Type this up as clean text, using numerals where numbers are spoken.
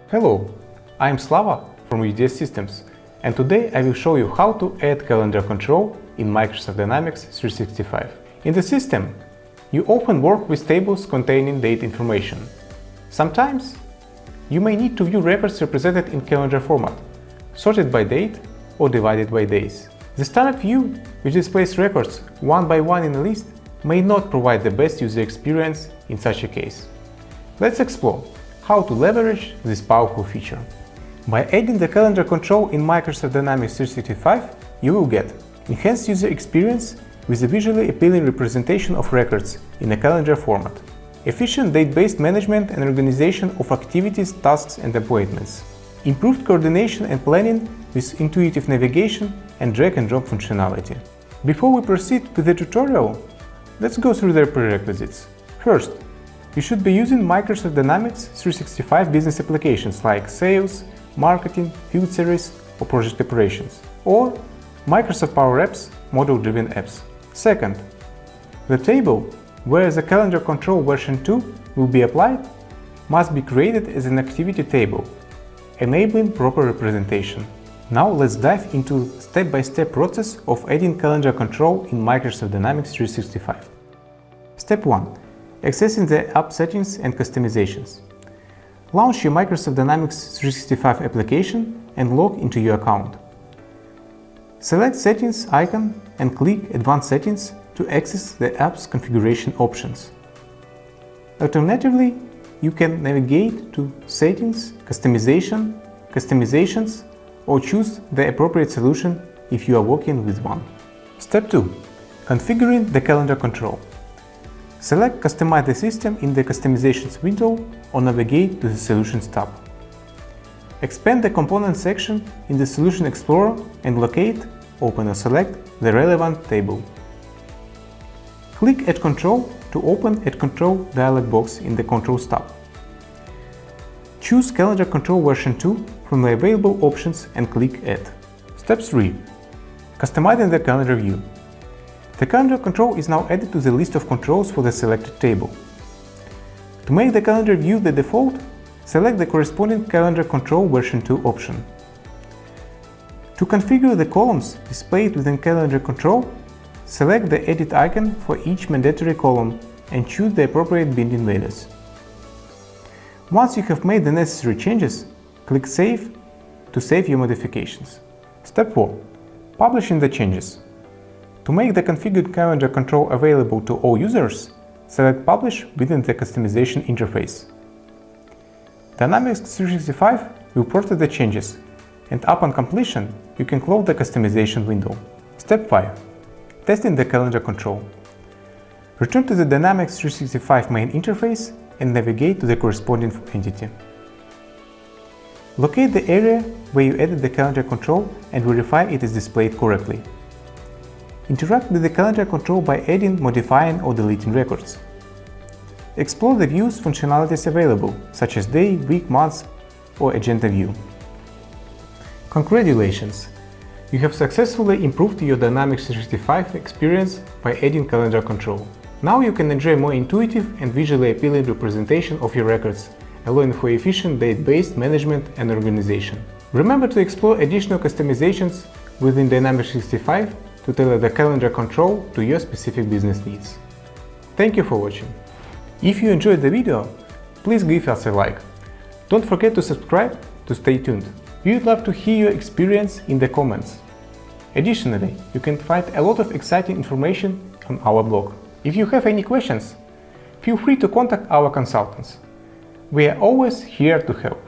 Hello, I'm Slava from UDS Systems, and today I will show you how to add calendar control in Microsoft Dynamics 365. In the system, you often work with tables containing date information. Sometimes you may need to view records represented in calendar format, sorted by date or divided by days. The standard view, which displays records one by one in a list, may not provide the best user experience in such a case. Let's explore how to leverage this powerful feature. By adding the calendar control in Microsoft Dynamics 365, you will get enhanced user experience with a visually appealing representation of records in a calendar format, efficient date-based management and organization of activities, tasks, and appointments, improved coordination and planning with intuitive navigation and drag-and-drop functionality. Before we proceed with the tutorial, let's go through their prerequisites. First, you should be using Microsoft Dynamics 365 business applications like sales, marketing, field service, or project operations, or Microsoft Power Apps, model-driven apps. Second, the table where the calendar control version 2 will be applied must be created as an activity table, enabling proper representation. Now let's dive into step-by-step process of adding calendar control in Microsoft Dynamics 365. Step 1. Accessing the app settings and customizations. Launch your Microsoft Dynamics 365 application and log into your account. Select Settings icon and click Advanced Settings to access the app's configuration options. Alternatively, you can navigate to Settings, Customizations, or choose the appropriate solution if you are working with one. Step 2. Configuring the calendar control. Select Customize the system in the Customizations window or navigate to the Solutions tab. Expand the Components section in the Solution Explorer and locate, open or select the relevant table. Click Add Control to open Add Control dialog box in the Controls tab. Choose Calendar Control version 2 from the available options and click Add. Step 3. Customizing the calendar view. The calendar control is now added to the list of controls for the selected table. To make the calendar view the default, select the corresponding calendar control version 2 option. To configure the columns displayed within calendar control, select the edit icon for each mandatory column and choose the appropriate binding values. Once you have made the necessary changes, click Save to save your modifications. Step 4. Publishing the changes. To make the configured calendar control available to all users, select Publish within the customization interface. Dynamics 365 will process the changes, and upon completion, you can close the customization window. Step 5. Testing the calendar control. Return to the Dynamics 365 main interface and navigate to the corresponding entity. Locate the area where you added the calendar control and verify it is displayed correctly. Interact with the calendar control by adding, modifying, or deleting records. Explore the views functionalities available, such as day, week, month, or agenda view. Congratulations! You have successfully improved your Dynamics 365 experience by adding calendar control. Now you can enjoy more intuitive and visually appealing representation of your records, allowing for efficient date-based management and organization. Remember to explore additional customizations within Dynamics 365 to tailor the calendar control to your specific business needs. Thank you for watching. If you enjoyed the video, please give us a like. Don't forget to subscribe to stay tuned. We would love to hear your experience in the comments. Additionally, you can find a lot of exciting information on our blog. If you have any questions, feel free to contact our consultants. We are always here to help.